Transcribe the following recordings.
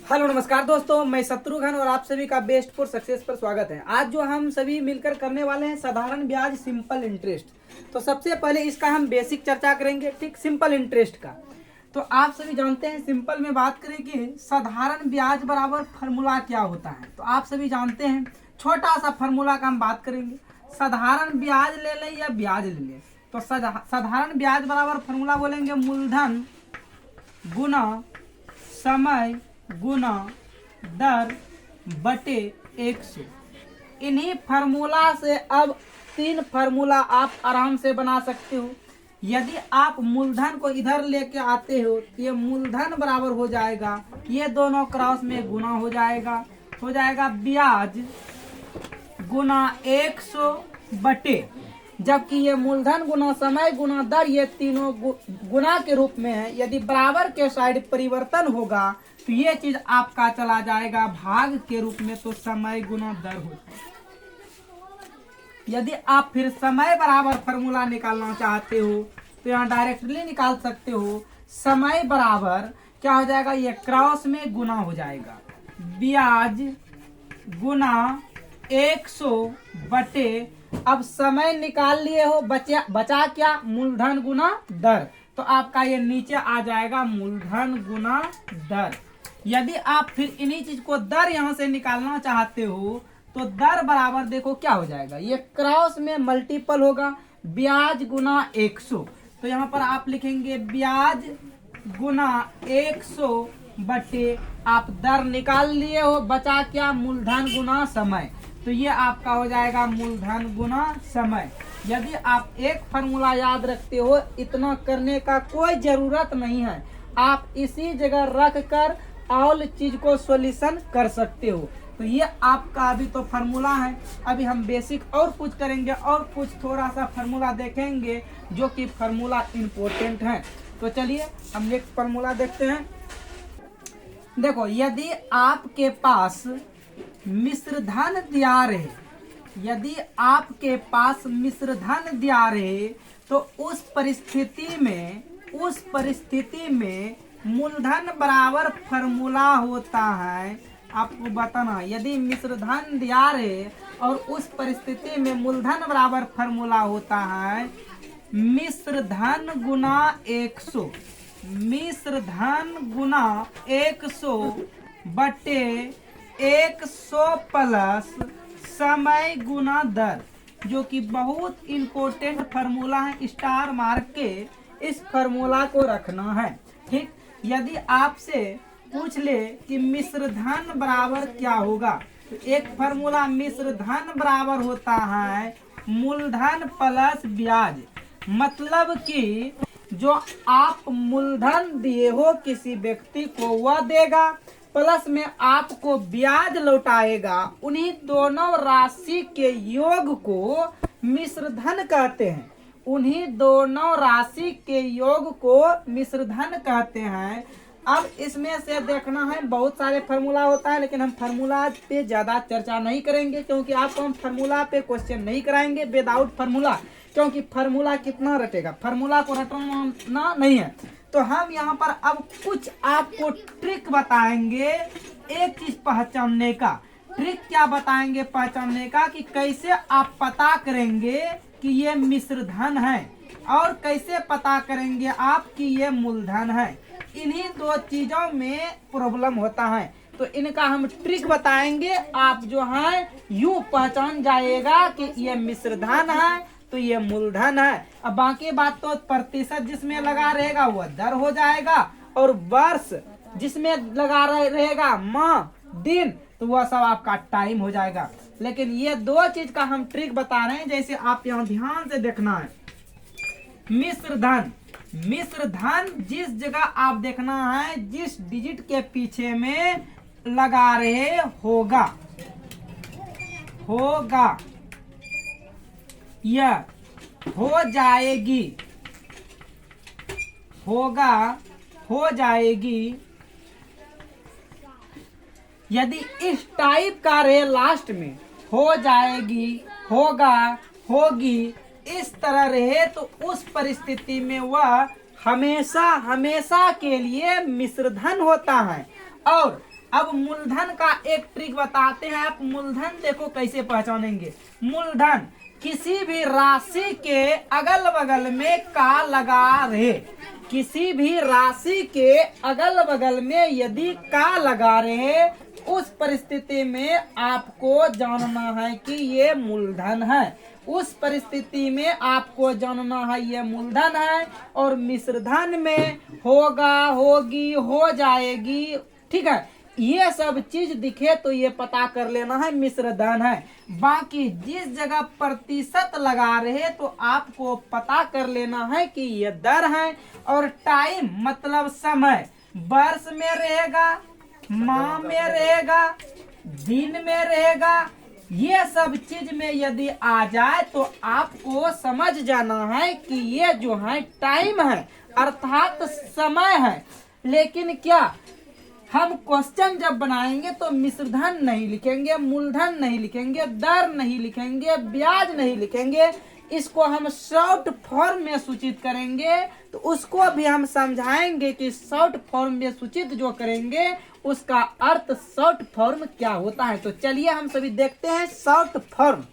Hello नमस्कार दोस्तों, मैं शत्रुघ्न और आप सभी का बेस्ट फॉर सक्सेस पर स्वागत है। आज जो हम सभी मिलकर करने वाले हैं साधारण ब्याज सिंपल इंटरेस्ट। तो सबसे पहले इसका हम बेसिक चर्चा करेंगे, ठीक, सिंपल इंटरेस्ट का। तो आप सभी जानते हैं, सिंपल में बात करें कि साधारण ब्याज बराबर फार्मूला क्या होता है। तो आप सभी जानते हैं, छोटा सा फार्मूला का हम बात करेंगे। साधारण ब्याज ले लें या ब्याज ले लें, तो साधारण ब्याज बराबर फार्मूला बोलेंगे मूलधन गुना समय गुना दर बटे 100। इन्हीं फार्मूला से अब 3 फार्मूला आप आराम से बना सकते हो। यदि आप मूलधन को इधर लेके आते हो तो ये मूलधन बराबर हो जाएगा, ये दोनों क्रॉस में गुना हो जाएगा ब्याज गुना 100 बटे, जबकि ये मूलधन गुना समय गुना दर ये तीनों गुना के रूप में है। यदि बराबर के साइड परिवर्तन होगा तो ये चीज आपका चला जाएगा भाग के रूप में, तो समय गुना दर होता है। यदि आप फिर समय बराबर फार्मूला निकालना चाहते हो तो यहाँ डायरेक्टली निकाल सकते हो। समय बराबर क्या हो जाएगा, ये क्रॉस में गुना हो जाएगा, ब्याज गुना 100 बटे, अब समय निकाल लिए हो, बचा क्या, मूलधन गुना दर, तो आपका ये नीचे आ जाएगा मूलधन गुना दर। यदि आप फिर इन्हीं चीज को दर यहां से निकालना चाहते हो तो दर बराबर देखो क्या हो जाएगा, ये क्रॉस में मल्टीपल होगा, ब्याज गुना 100। तो यहाँ पर आप लिखेंगे ब्याज गुना 100 बटे, आप दर निकाल लिए हो, बचा क्या, मूलधन गुना समय, तो ये आपका हो जाएगा मूलधन गुना समय। यदि आप एक फार्मूला याद रखते हो, इतना करने का कोई जरूरत नहीं है, आप इसी जगह रख कर ऑल चीज को सॉल्यूशन कर सकते हो। तो ये आपका अभी तो फार्मूला है। अभी हम बेसिक और कुछ करेंगे और कुछ थोड़ा सा फार्मूला देखेंगे जो कि फार्मूला इंपॉर्टेंट है। तो चलिए हम नेक्स्ट फार्मूला देखते हैं। देखो, यदि आपके पास मिश्र धन दिया रहे, यदि आपके पास मिश्र धन दिया रहे तो उस परिस्थिति में मूलधन बराबर फार्मूला होता है। आपको बताना, यदि मिश्र धन दिया रहे और उस परिस्थिति में मूलधन बराबर फार्मूला होता है मिश्र धन गुना 100, मिश्र धन गुना 100 बटे 100 प्लस समय गुना दर, जो कि बहुत इंपॉर्टेंट फार्मूला है। स्टार मार्क के इस फार्मूला को रखना है, ठीक। यदि आपसे पूछ ले कि मिश्र धन बराबर क्या होगा, तो एक फार्मूला मिश्र धन बराबर होता है मूलधन प्लस ब्याज। मतलब कि जो आप मूलधन दिए हो किसी व्यक्ति को वह देगा, प्लस में आपको ब्याज लौटाएगा। उन्हीं दोनों राशि के योग को मिश्र धन कहते हैं, उन्हीं दोनों राशि के योग को मिश्र धन कहते हैं। अब इसमें से देखना है, बहुत सारे फार्मूला होता है, लेकिन हम फार्मूला पे ज्यादा चर्चा नहीं करेंगे, क्योंकि आपको हम फार्मूला पे क्वेश्चन नहीं कराएंगे विदाउट फार्मूला, क्योंकि फार्मूला कितना रटेगा, फार्मूला को रटना नहीं है। तो हम यहाँ पर अब कुछ आपको ट्रिक बताएंगे, एक चीज पहचानने का। ट्रिक क्या बताएंगे पहचानने का, कि कैसे आप पता करेंगे कि ये मिश्र धन है और कैसे पता करेंगे आप कि ये मूलधन है। इन्हीं 2 चीजों में प्रॉब्लम होता है, तो इनका हम ट्रिक बताएंगे। आप जो है यूं पहचान जाएगा कि ये मिश्र धन है तो ये मूलधन है। अब बाकी बात तो प्रतिशत जिसमें लगा रहेगा वह दर हो जाएगा, और वर्ष जिसमें लगा रहेगा, माह दिन, तो वह सब आपका टाइम हो जाएगा। लेकिन ये 2 चीज का हम ट्रिक बता रहे हैं, जैसे आप यहाँ ध्यान से देखना है। मिश्र धन, मिश्र धन जिस जगह आप देखना है, जिस डिजिट के पीछे में लगा रहे होगा यह हो जाएगी, हो जाएगी। यदि इस टाइप का रहे लास्ट में हो जाएगी, होगा, होगी, इस तरह रहे, तो उस परिस्थिति में वह हमेशा हमेशा के लिए मिश्र धन होता है। और अब मूलधन का एक ट्रिक बताते हैं। आप मूलधन देखो कैसे पहचानेंगे। मूलधन किसी भी राशि के अगल बगल में का लगा रहे, किसी भी राशि के अगल बगल में यदि का लगा रहे, उस परिस्थिति में आपको जानना है कि ये मूलधन है। उस परिस्थिति में आपको जानना है ये मूलधन है। और मिश्रधन में होगा, होगी, हो जाएगी, ठीक है, ये सब चीज दिखे तो ये पता कर लेना है मिश्रधन है। बाकी जिस जगह प्रतिशत लगा रहे तो आपको पता कर लेना है कि ये दर है। और टाइम मतलब समय, वर्ष में रहेगा, माह में रहेगा, दिन में रहेगा, ये सब चीज में यदि आ जाए तो आपको समझ जाना है कि ये जो है टाइम है अर्थात समय है। लेकिन क्या हम क्वेश्चन जब बनाएंगे तो मिश्रधन नहीं लिखेंगे, मूलधन नहीं लिखेंगे, दर नहीं लिखेंगे, ब्याज नहीं लिखेंगे, इसको हम शॉर्ट फॉर्म में सूचित करेंगे। तो उसको भी हम समझाएंगे कि शॉर्ट फॉर्म में सूचित जो करेंगे उसका अर्थ शॉर्ट फॉर्म क्या होता है। तो चलिए हम सभी देखते हैं शॉर्ट फॉर्म।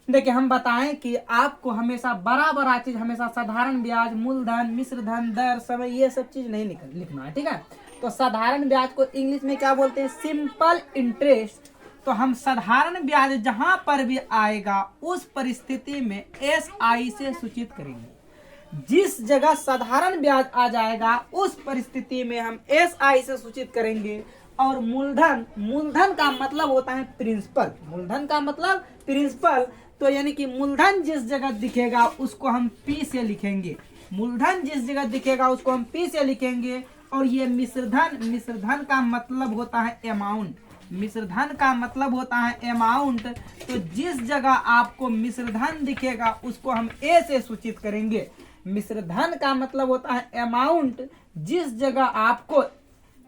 देखिए हम बताएं कि आपको हमेशा बड़ा बड़ा चीज, हमेशा साधारण ब्याज, मूलधन, मिश्रधन, दर, समय, ये सब चीज नहीं लिखना है, ठीक है। तो साधारण ब्याज को इंग्लिश में क्या बोलते हैं? Simple interest. तो हम साधारण ब्याज जहां पर भी आएगा उस परिस्थिति में SI से सूचित करेंगे। जिस जगह साधारण ब्याज आ जाएगा उस परिस्थिति में हम SI से सूचित करेंगे। और मूलधन, मूलधन का मतलब होता है प्रिंसिपल, मूलधन का मतलब प्रिंसिपल। तो यानी कि मूलधन जिस जगह दिखेगा उसको हम P से लिखेंगे, मूलधन जिस जगह दिखेगा उसको हम P से लिखेंगे। और ये मिश्रधन, मिश्रधन का मतलब होता है अमाउंट, मिश्रधन का मतलब होता है अमाउंट। तो जिस जगह आपको मिश्रधन दिखेगा उसको हम A से सूचित करेंगे। मिश्रधन का मतलब होता है अमाउंट, जिस जगह आपको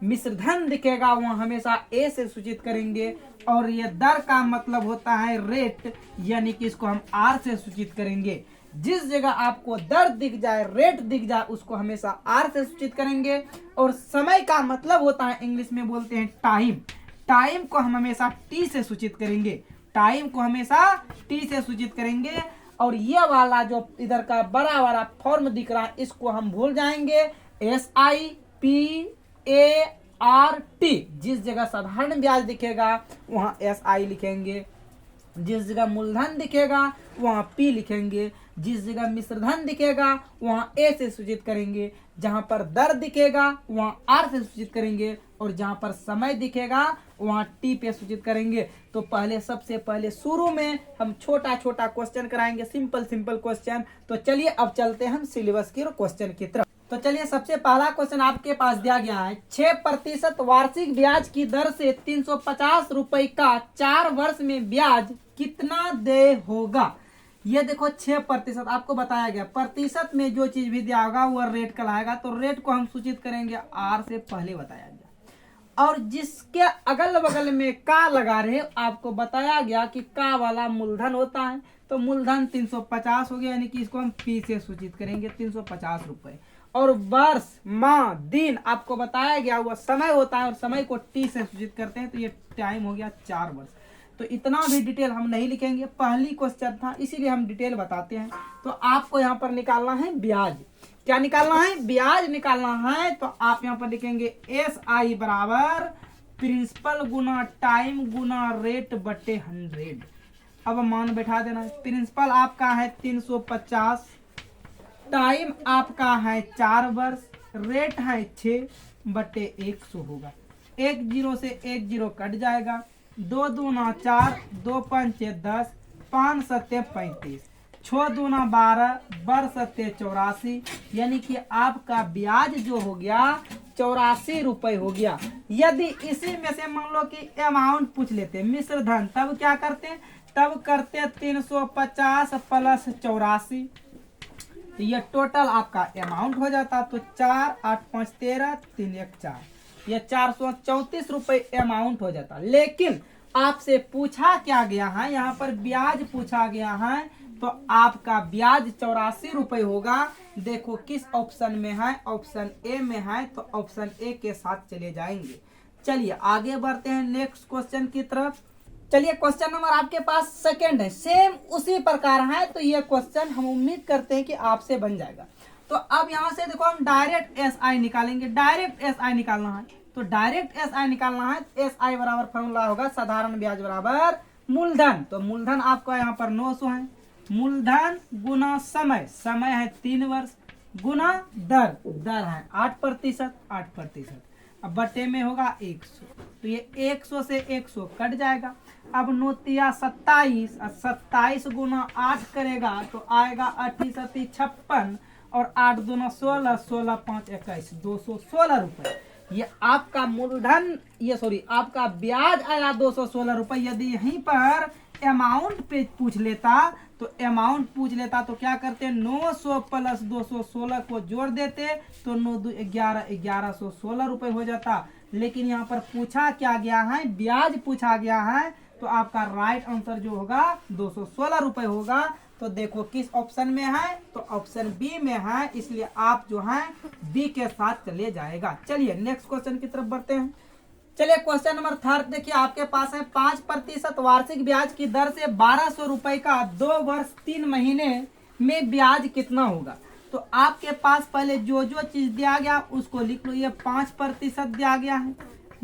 मिश्रधन दिखेगा वहाँ हमेशा A से सूचित करेंगे। और ये दर का मतलब होता है रेट, यानी कि इसको हम R से सूचित करेंगे। जिस जगह आपको दर दिख जाए, रेट दिख जाए, उसको हमेशा R से सूचित करेंगे। और समय का मतलब होता है, इंग्लिश में बोलते हैं टाइम, टाइम को हम हमेशा T से सूचित करेंगे, टाइम को हमेशा T से सूचित करेंगे। और ये वाला जो इधर का बड़ा बड़ा फॉर्म दिख रहा है इसको हम भूल जाएंगे, SIPART। जिस जगह साधारण ब्याज दिखेगा वहाँ SI लिखेंगे, जिस जगह मूलधन दिखेगा वहाँ P लिखेंगे, जिस जगह मिश्रधन दिखेगा वहाँ A से सूचित करेंगे, जहाँ पर दर दिखेगा वहाँ R से सूचित करेंगे, और जहाँ पर समय दिखेगा वहाँ T पे सूचित करेंगे। तो पहले, सबसे पहले शुरू में हम छोटा छोटा क्वेश्चन कराएंगे, सिंपल सिंपल क्वेश्चन। तो चलिए अब चलते हैं हम सिलेबस के क्वेश्चन की तरफ। तो चलिए सबसे पहला क्वेश्चन आपके पास दिया गया है, 6% वार्षिक ब्याज की दर से 350 रुपए का 4 वर्ष में ब्याज कितना देय होगा। ये देखो 6% आपको बताया गया, प्रतिशत में जो चीज भी दिया होगा वह रेट कहलाएगा। तो रेट को हम सूचित करेंगे R से पहले बताया गया। और जिसके अगल बगल में का लगा रहे आपको बताया गया कि का वाला मूलधन होता है। तो मूलधन 350 हो गया, यानी कि इसको हम P से सूचित करेंगे 350 रुपए। और वर्ष, माह, दिन आपको बताया गया वह समय होता है और समय को T से सूचित करते हैं। तो ये टाइम हो गया 4 वर्ष। तो इतना भी डिटेल हम नहीं लिखेंगे, पहली क्वेश्चन था इसीलिए हम डिटेल बताते हैं। तो आपको यहाँ पर निकालना है ब्याज। क्या निकालना है? ब्याज निकालना है। तो आप यहाँ पर लिखेंगे SI बराबर प्रिंसिपल गुना टाइम गुना रेट बटे 100। अब मान बैठा देना है। प्रिंसिपल आपका है 350, टाइम आपका है 4 वर्ष, रेट है 6 बटे 100 होगा। 1 0 से 1 0 कट जाएगा, 2 दूना 4, 2 पंचे 10, 5 सत्ते 35, 6 दूना 12, 12 सत्ते 84, यानी कि आपका ब्याज जो हो गया 84 रुपए हो गया। यदि इसी में से मान लो कि अमाउंट पूछ लेते मिश्रधन, तब क्या करते? तब करते 350 प्लस 84, तो ये टोटल आपका अमाउंट हो जाता। तो 4 8 5 13 3 1 4, ये 434 रुपए अमाउंट हो जाता। लेकिन आपसे पूछा क्या गया है, यहाँ पर ब्याज पूछा गया है। तो आपका ब्याज 84 रुपए होगा। देखो किस ऑप्शन में है, ऑप्शन ए में है, तो ऑप्शन ए के साथ चले जाएंगे। चलिए आगे बढ़ते हैं नेक्स्ट क्वेश्चन की तरफ। चलिए क्वेश्चन नंबर आपके पास सेकंड है, सेम उसी प्रकार है। तो ये क्वेश्चन हम उम्मीद करते हैं कि आपसे बन जाएगा। तो अब यहाँ से देखो हम डायरेक्ट एस आई निकालेंगे। डायरेक्ट एस आई निकालना है तो डायरेक्ट एस आई निकालना है। एस आई बराबर फॉर्मूला होगा साधारण ब्याज बराबर मूलधन। तो मूलधन आपका यहाँ पर 900 है। मूलधन गुना समय, समय है 3 वर्ष, गुना दर, दर है 8%, 8%। अब बटे में होगा 100। तो ये 100 से 100 कट जाएगा। अब 9 27, 27 गुना 8 करेगा तो आएगा 38 56 और 8 दूना 16, 16 5 21, 216 रुपए। ये आपका मूलधन, ये सॉरी आपका ब्याज आया 216 रुपए। यदि यहीं पर अमाउंट पे पूछ लेता तो अमाउंट पूछ लेता तो क्या करते, 900 प्लस 216 को जोड़ देते तो 9 2 11, 1116 रुपए हो जाता। लेकिन यहाँ पर पूछा क्या गया है, ब्याज पूछा गया है। तो आपका राइट आंसर जो होगा 216 रुपए होगा। तो देखो किस ऑप्शन में है, तो ऑप्शन बी में है, इसलिए आप जो है बी के साथ चले जाएगा। चलिए नेक्स्ट क्वेश्चन की तरफ बढ़ते हैं। चलिए क्वेश्चन नंबर 3 देखिए आपके पास है 5% वार्षिक ब्याज की दर से 1200 रुपए का 2 वर्ष 3 महीने में ब्याज कितना होगा। तो आपके पास पहले जो जो चीज दिया गया उसको लिख लो। ये 5% दिया गया है,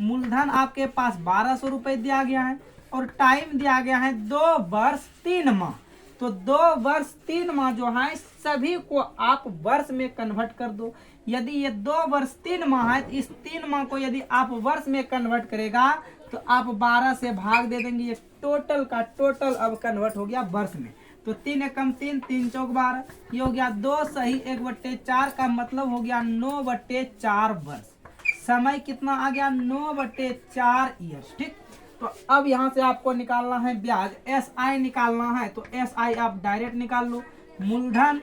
मूलधन आपके पास 1200 रुपए दिया गया है और टाइम दिया गया है 2 वर्ष 3 माह। तो 2 वर्ष 3 माह जो है सभी को आप वर्ष में कन्वर्ट कर दो। यदि ये 2 वर्ष 3 माह है, इस 3 माह को यदि आप वर्ष में कन्वर्ट करेगा तो आप 12 से भाग दे देंगे। ये टोटल का टोटल अब कन्वर्ट हो गया वर्ष में। तो 3 एकम 3, 3 चौक 12, ये हो गया 2 सही 1/4 का मतलब हो गया 9/4 वर्ष। समय कितना आ गया, 9/4 ईयर्स। ठीक, तो अब यहाँ से आपको निकालना है ब्याज, एस आई निकालना है। तो एस आई आप डायरेक्ट निकाल लो। मूलधन,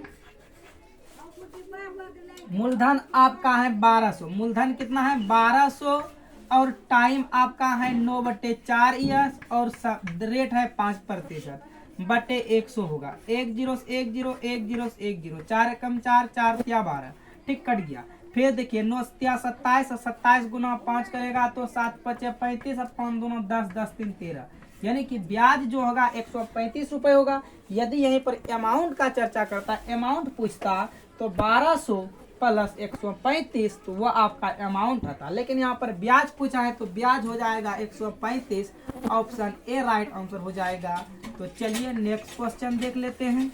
मूलधन आपका है 1200, मूलधन कितना है 1200 और टाइम आपका है 9/4 ईयर्स और रेट है 5% बटे 100 होगा। 1 0 1 0 1 0 1 0, 4 एकम 4, 4 तिया 12। ठीक, कट गया। फिर देखिए 9 तिया 27, 27 गुना 5 करेगा तो 7 5 35, 5 दूना 10, 10 3 13, यानी कि ब्याज जो होगा 135 रुपए होगा। यदि यहीं पर अमाउंट का चर्चा करता, अमाउंट पूछता तो 1200 प्लस 135 तो वो आपका अमाउंट आता। लेकिन यहाँ पर ब्याज पूछा है तो ब्याज हो जाएगा 135। ऑप्शन ए राइट आंसर हो जाएगा। तो चलिए नेक्स्ट क्वेश्चन देख लेते हैं।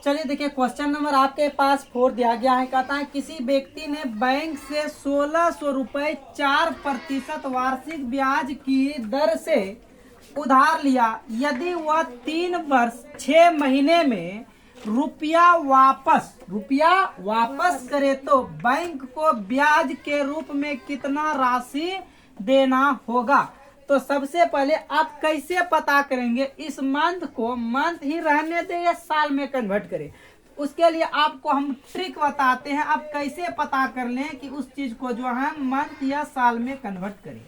चलिए देखिए क्वेश्चन नंबर आपके पास 4 दिया गया है। कहता है किसी व्यक्ति ने बैंक से 1600 रुपए 4% वार्षिक ब्याज की दर से उधार लिया। यदि वह 3 वर्ष 6 महीने में रुपया वापस करे तो बैंक को ब्याज के रूप में कितना राशि देना होगा। तो सबसे पहले आप कैसे पता करेंगे इस मंथ को, मंथ ही रहने दें या साल में कन्वर्ट करें। उसके लिए आपको हम ट्रिक बताते हैं, आप कैसे पता कर लें कि उस चीज को जो है मंथ या साल में कन्वर्ट करें।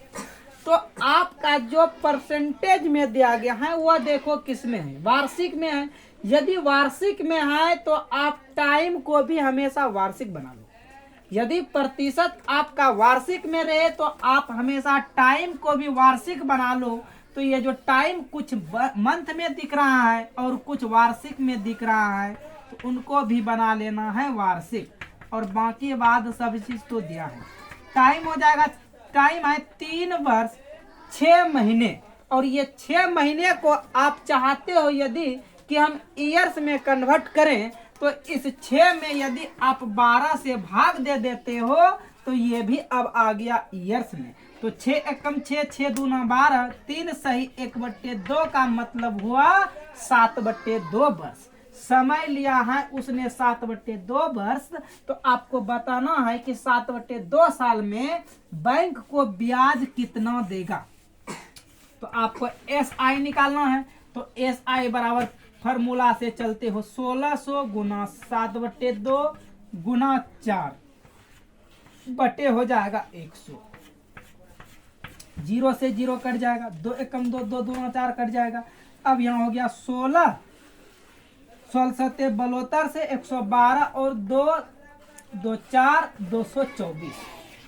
तो आपका जो परसेंटेज में दिया गया है वह देखो किस में है, वार्षिक में है। यदि वार्षिक में है तो आप टाइम को भी हमेशा वार्षिक बना लो। यदि प्रतिशत आपका वार्षिक में रहे तो आप हमेशा टाइम को भी वार्षिक बना लो। तो ये जो टाइम कुछ मंथ में दिख रहा है और कुछ वार्षिक में दिख रहा है तो उनको भी बना लेना है वार्षिक, और बाकी बाद सब चीज तो दिया है। टाइम हो जाएगा, टाइम है 3 वर्ष 6 महीने, और ये 6 महीने को आप चाहते हो यदि कि हम ईयर्स में कन्वर्ट करें तो इस 6 में यदि आप 12 से भाग दे देते हो तो ये भी अब आ गया ईयर्स में। तो 6 एकम 6, 6 दूना 12, 3 सही 1/2 का मतलब हुआ 7/2 वर्ष। समय लिया है उसने 7/2 वर्ष। तो आपको बताना है कि 7/2 साल में बैंक को ब्याज कितना देगा। तो आपको एस आई निकालना है। तो एस आई बराबर फॉर्मूला से चलते हो 1600 गुना 7/2 गुना 4 बटे हो जाएगा 100। 0 से 0 कट जाएगा, 2 एकम 2, 2 दूना 4 कट जाएगा। अब यहाँ हो गया 16, 16 सत्ते 72 से 112 और 2 2 4 224।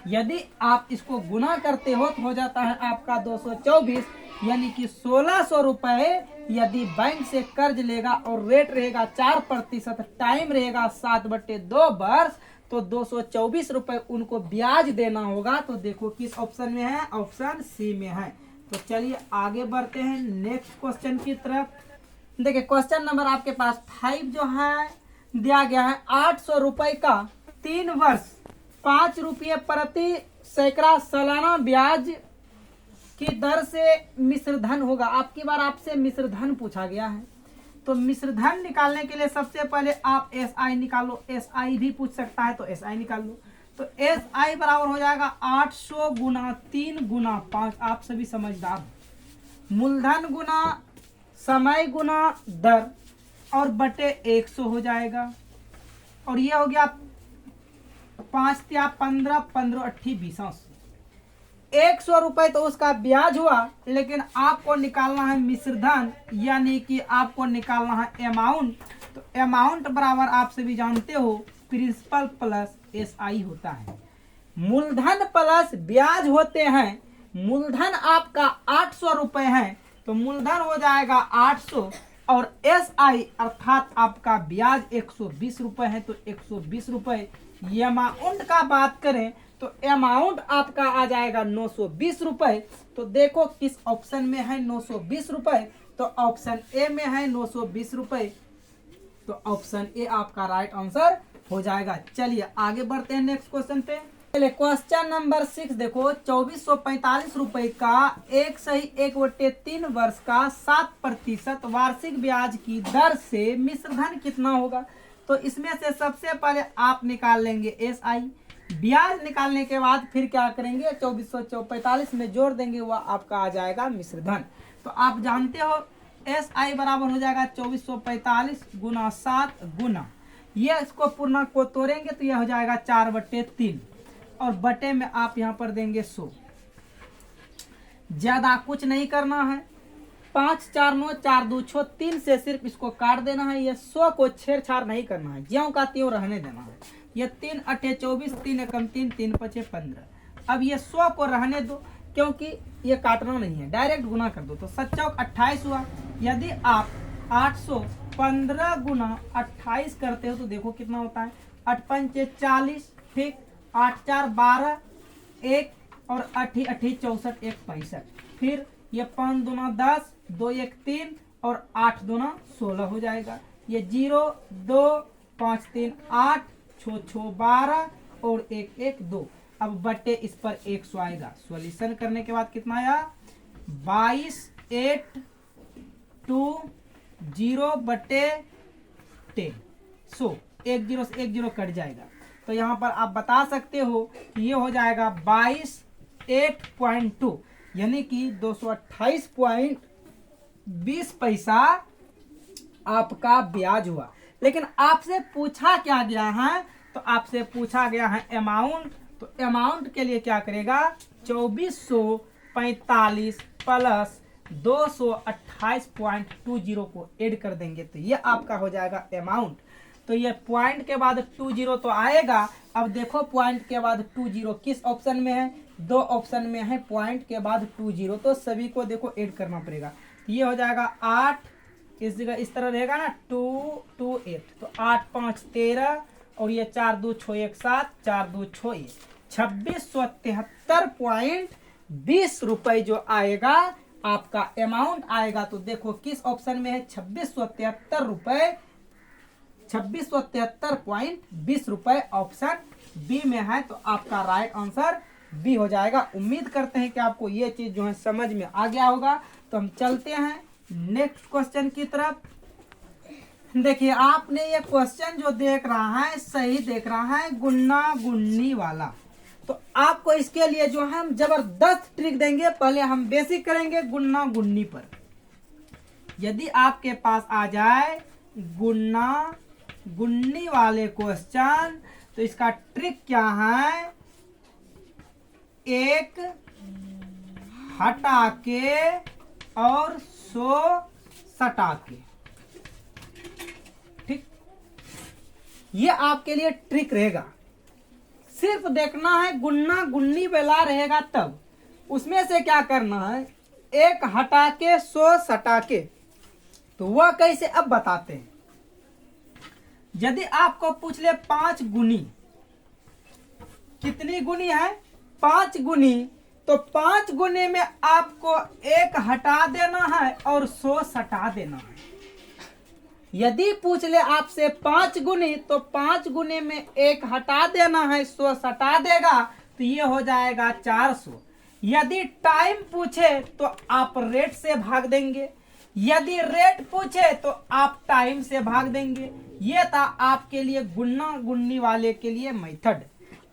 यदि आप इसको गुना करते हो तो हो जाता है आपका 224, यानी कि 1600 रुपए यदि बैंक से कर्ज लेगा और रेट रहेगा 4%, टाइम रहेगा 7/2 वर्ष, तो 224 रुपए उनको ब्याज देना होगा। तो देखो किस ऑप्शन में है, ऑप्शन सी में है। तो चलिए आगे बढ़ते हैं नेक्स्ट क्वेश्चन की तरफ। देखिए क्वेश्चन नंबर आपके पास 5 जो है दिया गया है 800 रुपए का 3 वर्ष 5 रुपये प्रति सैकड़ा सालाना ब्याज की दर से मिश्र धन होगा। आपकी बार आपसे मिश्र धन पूछा गया है, तो मिश्र धन निकालने के लिए सबसे पहले आप SI निकालो। SI भी पूछ सकता है तो SI निकाल लो। तो SI बराबर हो जाएगा 800 गुना 3 गुना 5। आप सभी समझदार, मूलधन गुना समय गुना दर और बटे 100 हो जाएगा। और ये हो गया 5 या 15, 15 8 20, 100 रुपए तो उसका ब्याज हुआ, लेकिन आपको निकालना है मिश्र धन, यानी कि आपको निकालना है अमाउंट। तो अमाउंट बराबर आप सभी जानते हो प्रिंसिपल प्लस SI होता है। मूलधन प्लस ब्याज होते हैं। मूलधन आपका 800 रुपए है, तो मूलधन हो जाएगा 800 और SI अर्थात आपका ब्याज 120 रुपए है, तो 120 रुपए। ये अमाउंट का बात करें तो अमाउंट आपका आ जाएगा 920 रुपए। तो देखो किस ऑप्शन में है 920 रुपए, तो ऑप्शन ए में है 920 रुपए। तो ऑप्शन ए आपका राइट आंसर हो जाएगा। चलिए आगे बढ़ते हैं नेक्स्ट क्वेश्चन पे। चलिए क्वेश्चन नंबर 6 देखो 2445 रुपए का 1/3 वर्ष का 7% वार्षिक ब्याज की दर से मिश्र धन कितना होगा। तो इसमें से सबसे पहले आप निकाल लेंगे SI। ब्याज निकालने के बाद फिर क्या करेंगे 2445 में जोड़ देंगे, वह आपका आ जाएगा मिश्र धन। तो आप जानते हो SI बराबर हो जाएगा 2445 गुना 7 गुना, ये इसको पूर्ण को तोड़ेंगे तो यह हो जाएगा 4/3 और बटे में आप यहाँ पर देंगे 100। ज्यादा कुछ नहीं करना है, 5 4 9 4 2 6 3 से सिर्फ इसको काट देना है। ये 100 को छेड़छाड़ नहीं करना है, ज्यों का त्यों रहने देना है। ये 3 8 24, 3 एकम 3, 3 5 15। अब ये 100 को रहने दो, क्योंकि ये काटना नहीं है, डायरेक्ट गुना कर दो। तो 7 चौक 28 हुआ। यदि आप 815 गुना 28 करते हो तो देखो कितना होता है, 8 5 40, ठीक, 8 4 12, 1 और 8 8 64, 1 65। फिर ये 5 दूना 10, 2 1 3 और 8 दूना 16 हो जाएगा। ये 0 2 5 3 8 6 6 12 और 1 1 2। अब बटे इस पर 100 आएगा। सॉल्यूशन करने के बाद कितना आया 22 8 2 0 बटे 10। सो 1 0 से 1 0 कट जाएगा। तो यहाँ पर आप बता सकते हो कि ये हो जाएगा 22 8.2, यानी कि 228.20 पैसा आपका ब्याज हुआ। लेकिन आपसे पूछा क्या गया है, तो आपसे पूछा गया है अमाउंट। तो अमाउंट के लिए क्या करेगा 2445 प्लस 228.20 को ऐड कर देंगे, तो ये आपका हो जाएगा अमाउंट। तो ये पॉइंट के बाद 20 तो आएगा। अब देखो पॉइंट के बाद 20 किस ऑप्शन में है, 2 ऑप्शन में है पॉइंट के बाद 20, तो सभी को देखो ऐड करना पड़ेगा। ये हो जाएगा 8, इस जगह इस तरह रहेगा ना 2 2 8, तो 8 5 13 और ये 4 2 6 1 7, 4 2 6 1, 2673.20 रुपए जो आएगा आपका अमाउंट आएगा। तो देखो किस ऑप्शन में है 2673 रुपए, 2673.20 रुपए ऑप्शन बी में है। तो आपका राइट आंसर बी हो जाएगा। उम्मीद करते हैं कि आपको ये चीज जो है समझ में आ गया होगा। तो हम चलते हैं नेक्स्ट क्वेश्चन की तरफ। देखिए आपने ये क्वेश्चन जो देख रहा है सही देख रहा है, गुन्ना गुन्नी वाला। तो आपको इसके लिए जो है हम जबरदस्त ट्रिक देंगे। पहले हम बेसिक करेंगे गुन्ना गुन्नी पर। यदि आपके पास आ जाए गुन्ना गुन्नी वाले क्वेश्चन, तो इसका ट्रिक क्या है, एक हटा के और 100 सटा के, ठीक, ये आपके लिए ट्रिक रहेगा। सिर्फ देखना है गुन्ना गुन्नी वाला रहेगा तब उसमें से क्या करना है, एक हटा के 100 सटा के। तो वह कैसे अब बताते हैं। यदि आपको पूछ ले 5 गुनी, कितनी गुनी है 5 गुनी, तो 5 गुने में आपको एक हटा देना है और 100 सटा देना है। यदि पूछ ले आपसे 5 गुनी, तो 5 गुने में एक हटा देना है 100 सटा देगा, तो ये हो जाएगा 400। यदि टाइम पूछे तो आप रेट से भाग देंगे, यदि रेट पूछे तो आप टाइम से भाग देंगे। ये था आपके लिए गुन्ना गुन्नी वाले के लिए मेथड।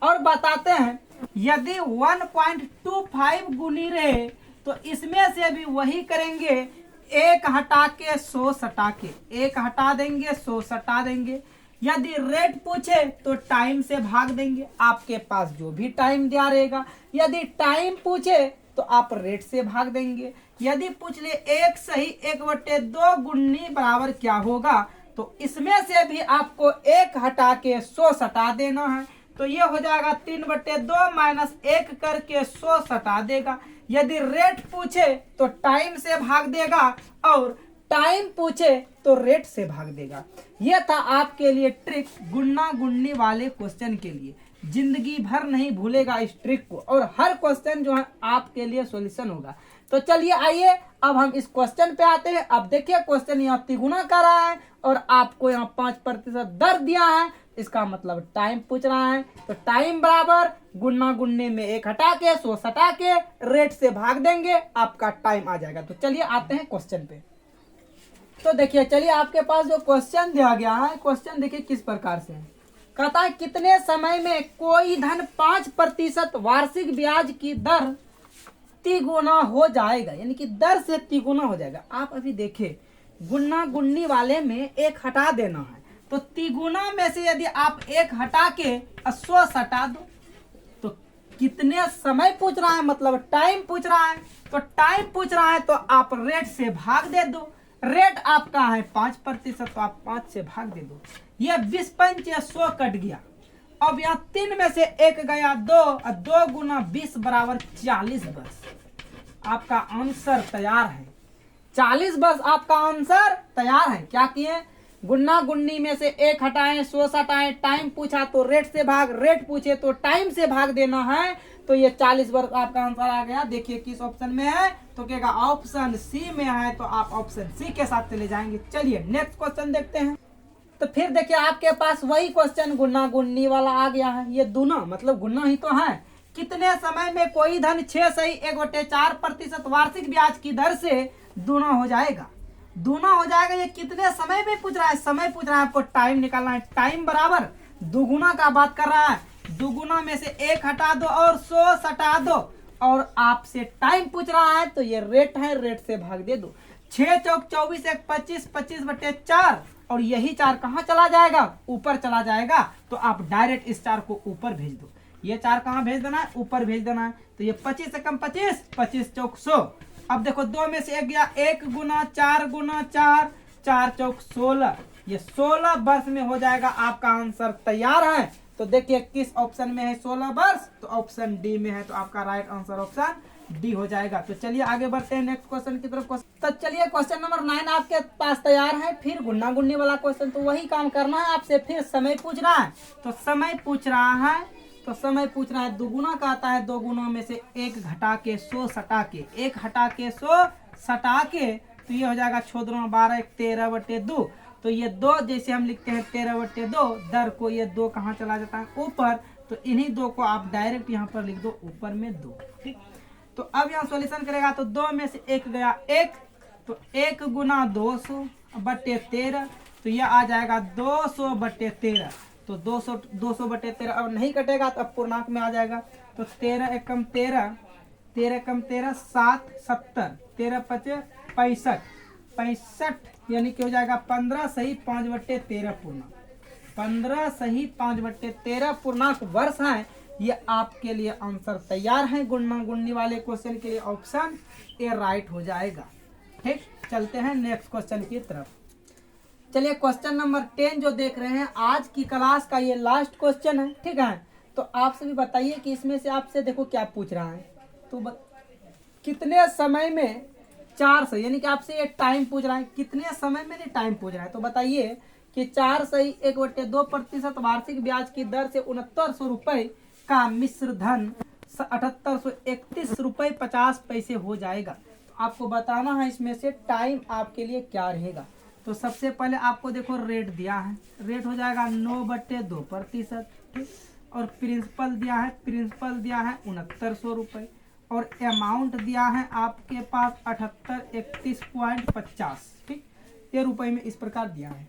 और बताते हैं यदि 1.25 गुनी रहे तो इसमें से भी वही करेंगे, एक हटा के 100 सटा के, एक हटा देंगे 100 सटा देंगे। यदि रेट पूछे तो टाइम से भाग देंगे, आपके पास जो भी टाइम दिया रहेगा। यदि टाइम पूछे तो आप रेट से भाग देंगे। यदि पूछ ले एक सही 1/2 गुन्नी बराबर क्या होगा, तो इसमें से भी आपको एक हटा के 100 सटा देना है। तो ये हो जाएगा 3/2 माइनस 1 करके 100 सटा देगा। यदि रेट पूछे तो टाइम से भाग देगा और टाइम पूछे तो रेट से भाग देगा। यह था आपके लिए ट्रिक गुन्ना गुन्नी वाले क्वेश्चन के लिए। जिंदगी भर नहीं भूलेगा इस ट्रिक को और हर क्वेश्चन जो है आपके लिए सॉल्यूशन होगा। तो चलिए आइए अब हम इस क्वेश्चन पे आते हैं। अब देखिए क्वेश्चन यहाँ तिगुना कर रहा है और आपको यहाँ 5% दर दिया है, इसका मतलब टाइम पूछ रहा है। तो टाइम बराबर गुन्ना गुन्ने में एक हटा के 100 सटा के रेट से भाग देंगे, आपका टाइम आ जाएगा। तो चलिए आते हैं क्वेश्चन पे। तो देखिए चलिए आपके पास जो क्वेश्चन दिया गया है, क्वेश्चन देखिए किस प्रकार से है। कहता है कितने समय में कोई धन 5% वार्षिक ब्याज की दर तिगुना हो जाएगा, यानी कि दर से तिगुना हो जाएगा। आप अभी देखिए गुन्ना गुन्नी वाले में एक हटा देना है, तो तिगुना में से यदि आप एक हटा के 100 सटा दो तो कितने समय पूछ रहा है, मतलब टाइम पूछ रहा है। तो टाइम पूछ रहा है तो आप रेट से भाग दे दो। रेट आपका है 5%, तो आप 5 से भाग दे दो। ये 20 पंच 100 कट गया। अब यहाँ 3 में से 1 गया 2, और 2 गुना 20 बराबर 40 वर्ष। आपका आंसर तैयार है, 40 वर्ष आपका आंसर तैयार है। क्या किए, गुन्ना गुन्नी में से एक हटाएं 100 हटाएं, टाइम पूछा तो रेट से भाग, रेट पूछे तो टाइम से भाग देना है। तो ये 40 वर्ष आपका आंसर आ गया। देखिए किस ऑप्शन में है, तो कहेगा ऑप्शन सी में है, तो आप ऑप्शन सी के साथ चले जाएंगे। चलिए नेक्स्ट क्वेश्चन देखते हैं। तो फिर देखिए आपके पास वही क्वेश्चन गुन्ना गुन्नी वाला आ गया है। ये दूना मतलब गुन्ना ही तो है। कितने समय में कोई धन 6 सही 1/4% वार्षिक ब्याज की दर से दूना हो जाएगा। दूना हो जाएगा, ये कितने समय में पूछ रहा है, समय पूछ रहा है, आपको टाइम निकालना है। टाइम बराबर दुगुना का बात कर रहा है, दुगुना में से 1 हटा दो और 100 सटा दो। और आपसे टाइम पूछ रहा है तो ये रेट है, रेट से भाग दे दो। 6 चौक 24 1 25, 25/4 और यही 4 कहाँ चला जाएगा, ऊपर चला जाएगा। तो आप डायरेक्ट इस 4 को ऊपर भेज दो। ये 4 कहाँ भेज देना है, ऊपर भेज देना है। तो ये 25 से कम 25, 25 चौक 100। अब देखो 2 में से 1 गया, 1 गुना 4 गुना 4, 4 चौक 16। ये 16 वर्ष में हो जाएगा। आपका आंसर तैयार है। तो देखिए किस ऑप्शन में है 16 वर्ष, तो ऑप्शन डी में है। तो आपका राइट आंसर ऑप्शन डी हो जाएगा। तो चलिए आगे बढ़ते हैं नेक्स्ट क्वेश्चन की तरफ। तो चलिए क्वेश्चन नंबर 9 आपके पास तैयार है। फिर गुन्ना गुन्नी वाला क्वेश्चन, तो वही काम करना है आपसे। फिर समय पूछ रहा है, तो समय पूछ रहा है, तो समय पूछ रहा है दुगुना का आता है। 2 गुना में से 1 घटा के 100 सटा के, 1 हटा के 100 सटा के, तो ये हो जाएगा 6 दूना 12, 13/2। तो ये 2 जैसे हम लिखते हैं 13/2, दर को ये 2 कहाँ चला जाता है, ऊपर। तो इन्हीं 2 को आप डायरेक्ट यहाँ पर लिख दो, ऊपर में 2। ठीक, तो अब यहाँ सॉल्यूशन करेगा तो 2 में से 1 गया 1, तो 1 गुना 200/13, तो ये आ जाएगा 200/13। तो 200/13 अब नहीं कटेगा, तो अब पूर्णांक में आ जाएगा। तो 13 एकम 13, 13 एकम 13 7 70, 13 5 65, 65 यानी कि हो जाएगा 15 सही 5/13 पूर्णांक। 15 सही 5/13 पूर्णांक वर्ष है। ये आपके लिए आंसर तैयार है। गुन्ना गुन्नी वाले क्वेश्चन के लिए ऑप्शन ए राइट हो जाएगा। ठीक, चलते हैं नेक्स्ट क्वेश्चन की तरफ। चलिए क्वेश्चन नंबर 10 जो देख रहे हैं, आज की क्लास का ये लास्ट क्वेश्चन है। ठीक है, तो आप सभी बताइए कि इसमें से आपसे देखो क्या पूछ रहा है। तो कितने समय में 4 सही, यानी कि आपसे ये टाइम पूछ रहा है, कितने समय में ये टाइम पूछ रहा है। तो बताइए कि 4 सही 1/2% वार्षिक ब्याज की दर से 6900 रुपए का मिश्र धन 7831 रुपए 50 पैसे हो जाएगा। तो आपको बताना है इसमें से टाइम आपके लिए क्या रहेगा। तो सबसे पहले आपको देखो रेट दिया है, रेट हो जाएगा 9/2%, ठीक। और प्रिंसिपल दिया है, 6900 रुपये, और अमाउंट दिया है आपके पास 7831.50, ठीक। ये रुपए में इस प्रकार दिया है।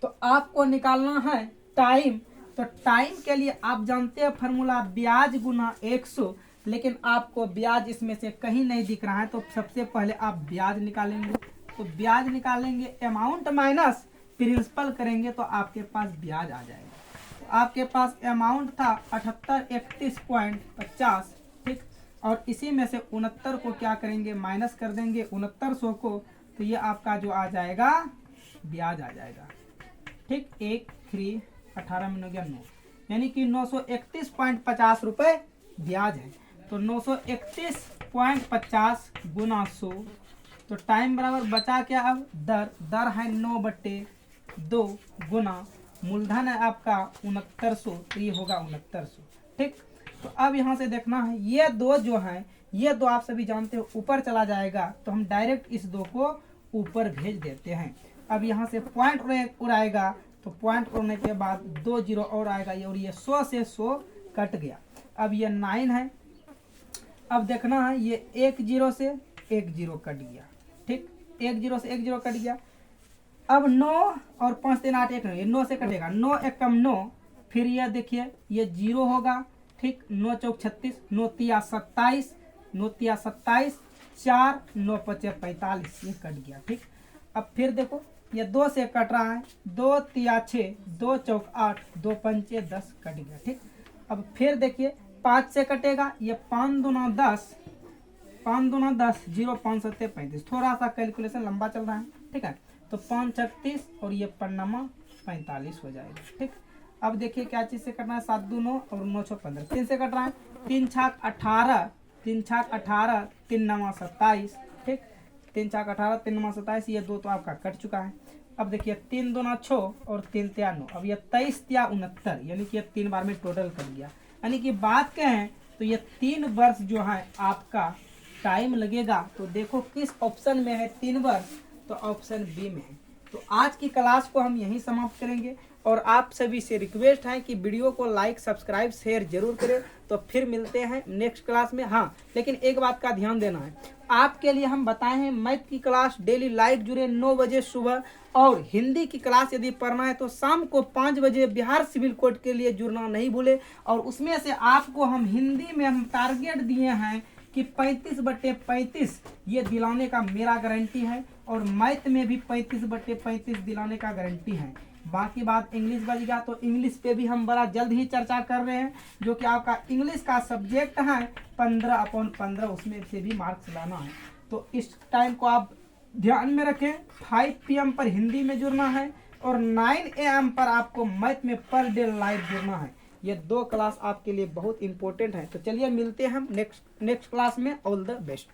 तो आपको निकालना है टाइम। तो टाइम के लिए आप जानते हैं फॉर्मूला ब्याज गुना 100, लेकिन आपको ब्याज इसमें से कहीं नहीं दिख रहा है। तो सबसे पहले आप ब्याज निकालेंगे। तो ब्याज निकालेंगे, अमाउंट माइनस प्रिंसिपल करेंगे तो आपके पास ब्याज आ जाएगा। तो आपके पास अमाउंट था 7831.50, ठीक। और इसी में से 69 को क्या करेंगे, माइनस कर देंगे 6900 को। तो ये आपका जो आ जाएगा ब्याज आ जाएगा, ठीक। 1 3 18 में हो गया 9, यानी कि 931.50 रुपये ब्याज है। तो 931.50 गुना 100, तो टाइम बराबर बचा क्या, अब दर है 9/2 गुना मूलधन है आपका 6900, तो ये होगा 6900, ठीक। तो अब यहाँ से देखना है ये दो जो है, ये दो आप सभी जानते हो ऊपर चला जाएगा, तो हम डायरेक्ट इस दो को ऊपर भेज देते हैं। अब यहाँ से पॉइंट उड़ाएगा, तो पॉइंट उड़ने के बाद 2 जीरो और आएगा, ये और ये 100 से 100 कट गया। अब ये 9 है, अब देखना है ये 1 जीरो से 1 जीरो कट गया, ठीक। 1 जीरो से 1 जीरो कट गया। अब 9 और 5 3 8 1 नहीं, 9 से कटेगा, 9 एकम 9, फिर ये देखिए ये 0 होगा, ठीक। 9 चौक 36, 9 तिया 27, 9 तिया 27, 4 9 5 45, ये कट गया, ठीक। अब फिर देखो ये 2 से कट रहा है, 2 तिया 6, 2 चौक 8, 2 पंचे 10, कट गया, ठीक। अब फिर देखिए 5 से कटेगा, ये 5 दूना 10, 5 दूना 10, 0 5 7 35, थोड़ा सा कैलकुलेशन लंबा चल रहा है, ठीक है। तो 5 36 और ये 5 45 हो जाएगा, ठीक। अब देखिए क्या चीज़ से कटना है, 7 2 9 और 9 6 15, 3 से कट रहा है, 3 छाक 18, 3 छाक 18, 3 9 27, ठीक। 3 छाक 18, 3 9 27, ये 2 तो आपका कट चुका है। अब देखिए 3 2 6 और 3 तिया 9, अब ये 23 तिया 69, यानी कि ये 3 बार में टोटल कर गया। यानी कि बात कहें तो ये 3 वर्ष जो है आपका टाइम लगेगा। तो देखो किस ऑप्शन में है 3 वर्ष, तो ऑप्शन बी में है। तो आज की क्लास को हम यहीं समाप्त करेंगे, और आप सभी से रिक्वेस्ट है कि वीडियो को लाइक सब्सक्राइब शेयर जरूर करें। तो फिर मिलते हैं नेक्स्ट क्लास में। हाँ, लेकिन एक बात का ध्यान देना है, आपके लिए हम बताए हैं मैथ की क्लास डेली लाइव जुड़े 9 बजे सुबह, और हिंदी की क्लास यदि पढ़ना है तो शाम को 5 बजे बिहार सिविल कोड के लिए जुड़ना नहीं भूले। और उसमें से आपको हम हिंदी में हम टारगेट दिए हैं कि 35/35 ये दिलाने का मेरा गारंटी है, और मैथ में भी 35/35 दिलाने का गारंटी है। बाकी बात इंग्लिश बच गया, तो इंग्लिश पे भी हम बड़ा जल्द ही चर्चा कर रहे हैं, जो कि आपका इंग्लिश का सब्जेक्ट है 15/15, उसमें से भी मार्क्स लाना है। तो इस टाइम को आप ध्यान में रखें, 5 PM पर हिंदी में जुड़ना है, और 9 AM पर आपको मैथ में पर डे लाइव जुड़ना है। ये 2 क्लास आपके लिए बहुत इंपॉर्टेंट है। तो चलिए मिलते हैं हम नेक्स्ट क्लास में। All the best.